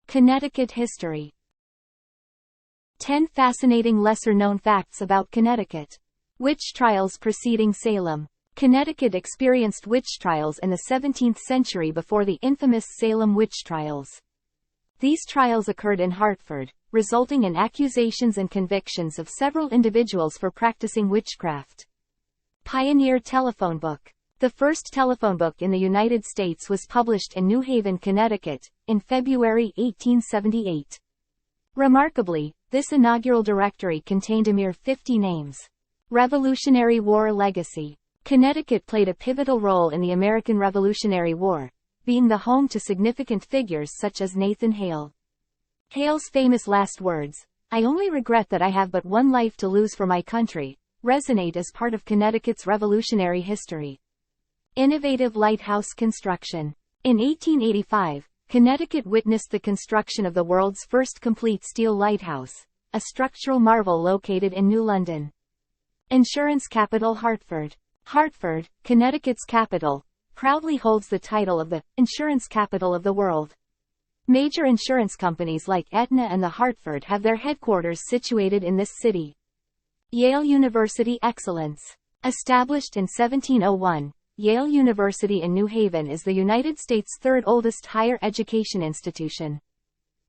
Connecticut history. 10 fascinating lesser-known facts about Connecticut. Witch trials preceding Salem. Connecticut experienced witch trials in the 17th century before the infamous Salem witch trials. These trials occurred in Hartford, resulting in accusations and convictions of several individuals for practicing witchcraft. Pioneer telephone book. The first telephone book in the United States was published in New Haven, Connecticut, in February 1878. Remarkably, this inaugural directory contained a mere 50 names. Revolutionary War legacy. Connecticut played a pivotal role in the American Revolutionary War, being the home to significant figures such as Nathan Hale. Hale's famous last words, "I only regret that I have but one life to lose for my country," resonate as part of Connecticut's revolutionary history. Innovative lighthouse construction. In 1885, Connecticut witnessed the construction of the world's first complete steel lighthouse, a structural marvel located in New London. Insurance capital Hartford. Hartford, Connecticut's capital, proudly holds the title of the insurance capital of the world. Major insurance companies like Aetna and the Hartford have their headquarters situated in this city. Yale University excellence. Established in 1701, Yale University in New Haven is the United States' third oldest higher education institution.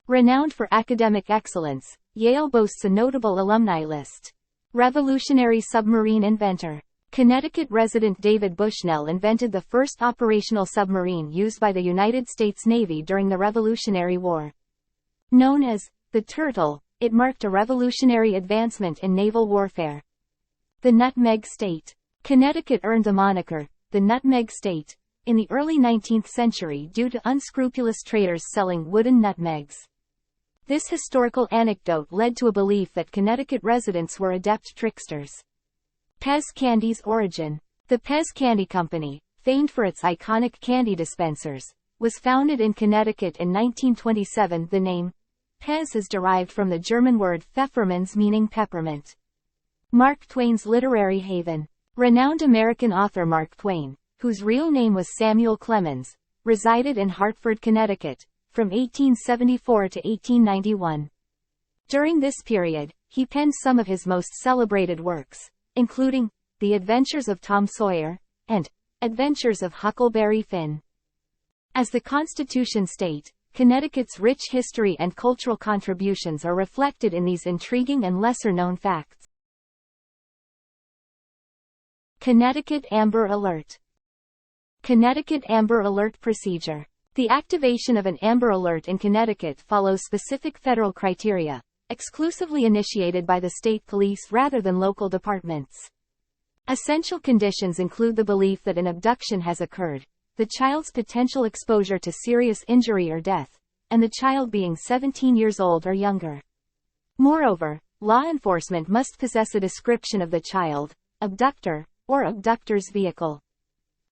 Renowned for academic excellence, Yale boasts a notable alumni list. Revolutionary submarine inventor. Connecticut resident David Bushnell invented the first operational submarine used by the United States Navy during the Revolutionary War. Known as the Turtle, it marked a revolutionary advancement in naval warfare. The Nutmeg State. Connecticut earned the moniker, the Nutmeg State, in the early 19th century due to unscrupulous traders selling wooden nutmegs. This historical anecdote led to a belief that Connecticut residents were adept tricksters. Pez candy's origin. The Pez Candy Company, famed for its iconic candy dispensers, was founded in Connecticut in 1927. The name Pez is derived from the German word Pfefferminz meaning peppermint. Mark Twain's literary haven. Renowned American author Mark Twain, whose real name was Samuel Clemens, resided in Hartford, Connecticut, from 1874 to 1891. During this period, he penned some of his most celebrated works, including The Adventures of Tom Sawyer and Adventures of Huckleberry Finn. As the Constitution state, Connecticut's rich history and cultural contributions are reflected in these intriguing and lesser-known facts. Connecticut Amber Alert. Connecticut Amber Alert procedure. The activation of an Amber Alert in Connecticut follows specific federal criteria, exclusively initiated by the state police rather than local departments. Essential conditions include the belief that an abduction has occurred, the child's potential exposure to serious injury or death, and the child being 17 years old or younger. Moreover, law enforcement must possess a description of the child, abductor, or abductor's vehicle.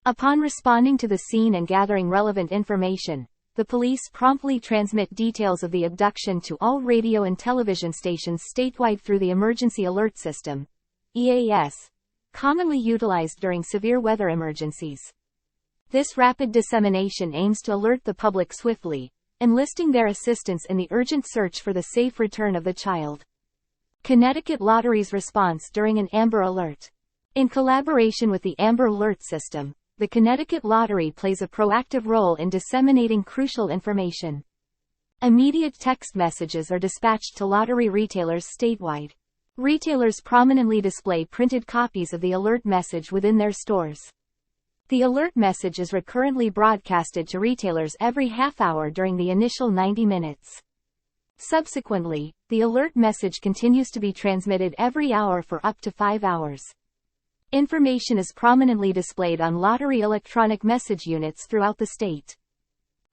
Upon responding to the scene and gathering relevant information, the police promptly transmit details of the abduction to all radio and television stations statewide through the Emergency Alert System, EAS, commonly utilized during severe weather emergencies. This rapid dissemination aims to alert the public swiftly, enlisting their assistance in the urgent search for the safe return of the child. Connecticut Lottery's response during an Amber Alert. In collaboration with the Amber Alert System, the Connecticut Lottery plays a proactive role in disseminating crucial information. Immediate text messages are dispatched to lottery retailers statewide. Retailers prominently display printed copies of the alert message within their stores. The alert message is recurrently broadcasted to retailers every half hour during the initial 90 minutes. Subsequently, the alert message continues to be transmitted every hour for up to 5 hours. Information is prominently displayed on lottery electronic message units throughout the state.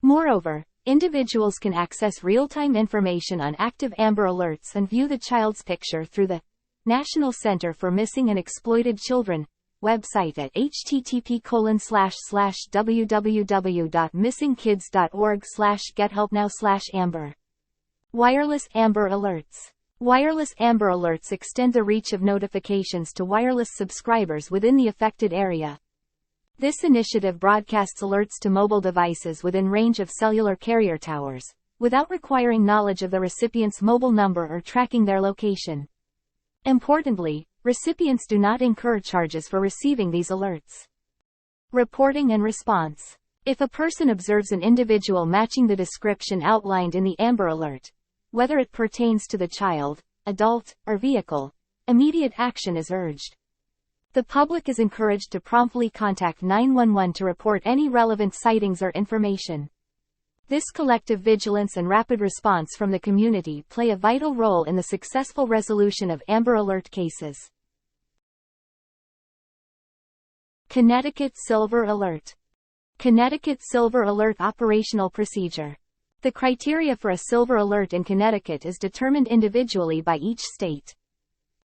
Moreover, individuals can access real-time information on active Amber Alerts and view the child's picture through the National Center for Missing and Exploited Children website at http://www.missingkids.org/gethelpnow/amber. Wireless Amber Alerts. Wireless Amber Alerts extend the reach of notifications to wireless subscribers within the affected area. This initiative broadcasts alerts to mobile devices within range of cellular carrier towers, without requiring knowledge of the recipient's mobile number or tracking their location. Importantly, recipients do not incur charges for receiving these alerts. Reporting and response. If a person observes an individual matching the description outlined in the Amber Alert, whether it pertains to the child, adult, or vehicle, immediate action is urged. The public is encouraged to promptly contact 911 to report any relevant sightings or information. This collective vigilance and rapid response from the community play a vital role in the successful resolution of Amber Alert cases. Connecticut Silver Alert. Connecticut Silver Alert Operational Procedure. The criteria for a Silver Alert in Connecticut is determined individually by each state.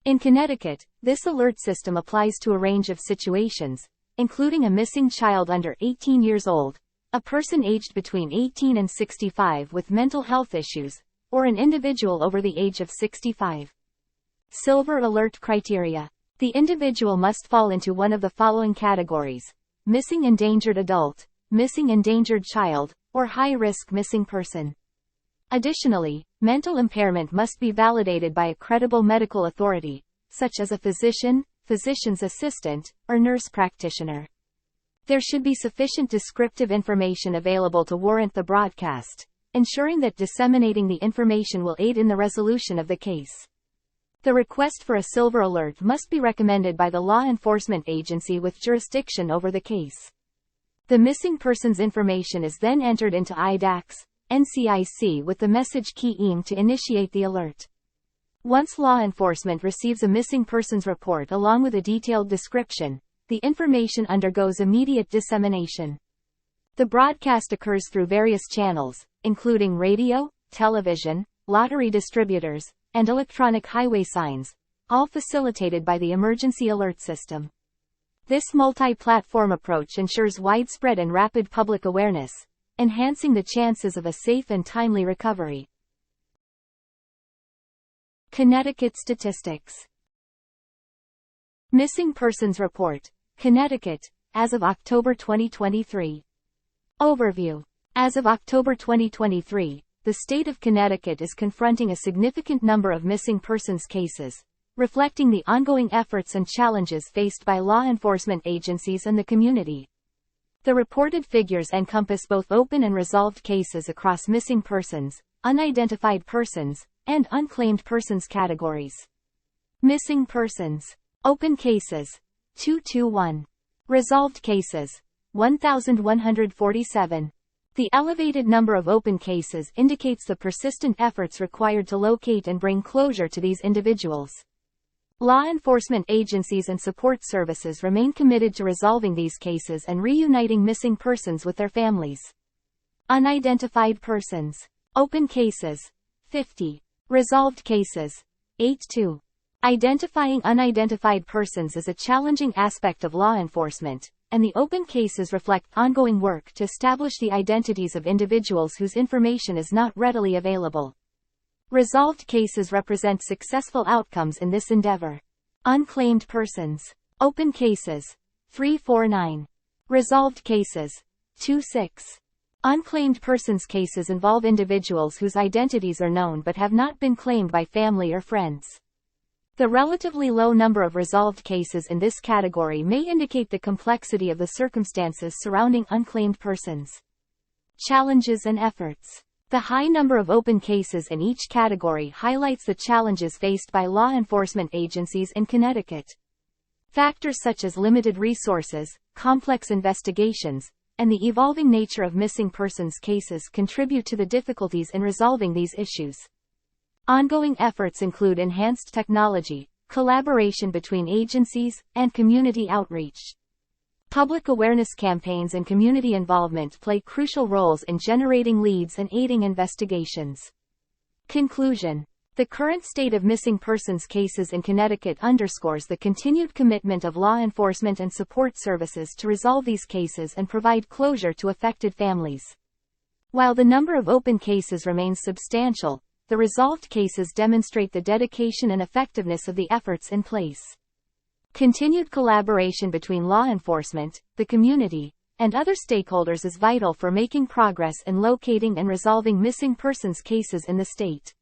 In Connecticut, this alert system applies to a range of situations, including a missing child under 18 years old, a person aged between 18 and 65 with mental health issues, or an individual over the age of 65. Silver Alert Criteria. The individual must fall into one of the following categories: missing endangered adult, missing endangered child, or high-risk missing person. Additionally, mental impairment must be validated by a credible medical authority, such as a physician, physician's assistant, or nurse practitioner. There should be sufficient descriptive information available to warrant the broadcast, ensuring that disseminating the information will aid in the resolution of the case. The request for a Silver Alert must be recommended by the law enforcement agency with jurisdiction over the case. The missing person's information is then entered into IDAX, NCIC with the message key aimed to initiate the alert. Once law enforcement receives a missing persons report along with a detailed description, the information undergoes immediate dissemination. The broadcast occurs through various channels, including radio, television, lottery distributors, and electronic highway signs, all facilitated by the emergency alert system. This multi-platform approach ensures widespread and rapid public awareness, enhancing the chances of a safe and timely recovery. Connecticut Statistics. Missing Persons Report. Connecticut, as of October 2023. Overview. As of October 2023, the state of Connecticut is confronting a significant number of missing persons cases, reflecting the ongoing efforts and challenges faced by law enforcement agencies and the community. The reported figures encompass both open and resolved cases across missing persons, unidentified persons, and unclaimed persons categories. Missing persons. Open cases. 221. Resolved cases. 1,147. The elevated number of open cases indicates the persistent efforts required to locate and bring closure to these individuals. Law enforcement agencies and support services remain committed to resolving these cases and reuniting missing persons with their families. Unidentified persons. Open cases. 50. Resolved cases. 82. Identifying unidentified persons is a challenging aspect of law enforcement, and the open cases reflect ongoing work to establish the identities of individuals whose information is not readily available. Resolved cases represent successful outcomes in this endeavor. Unclaimed persons. Open cases. 349. Resolved cases. 26. Unclaimed persons cases involve individuals whose identities are known but have not been claimed by family or friends. The relatively low number of resolved cases in this category may indicate the complexity of the circumstances surrounding unclaimed persons. Challenges and efforts. The high number of open cases in each category highlights the challenges faced by law enforcement agencies in Connecticut. Factors such as limited resources, complex investigations, and the evolving nature of missing persons cases contribute to the difficulties in resolving these issues. Ongoing efforts include enhanced technology, collaboration between agencies, and community outreach. Public awareness campaigns and community involvement play crucial roles in generating leads and aiding investigations. Conclusion. The current state of missing persons cases in Connecticut underscores the continued commitment of law enforcement and support services to resolve these cases and provide closure to affected families. While the number of open cases remains substantial, the resolved cases demonstrate the dedication and effectiveness of the efforts in place. Continued collaboration between law enforcement, the community, and other stakeholders is vital for making progress in locating and resolving missing persons cases in the state.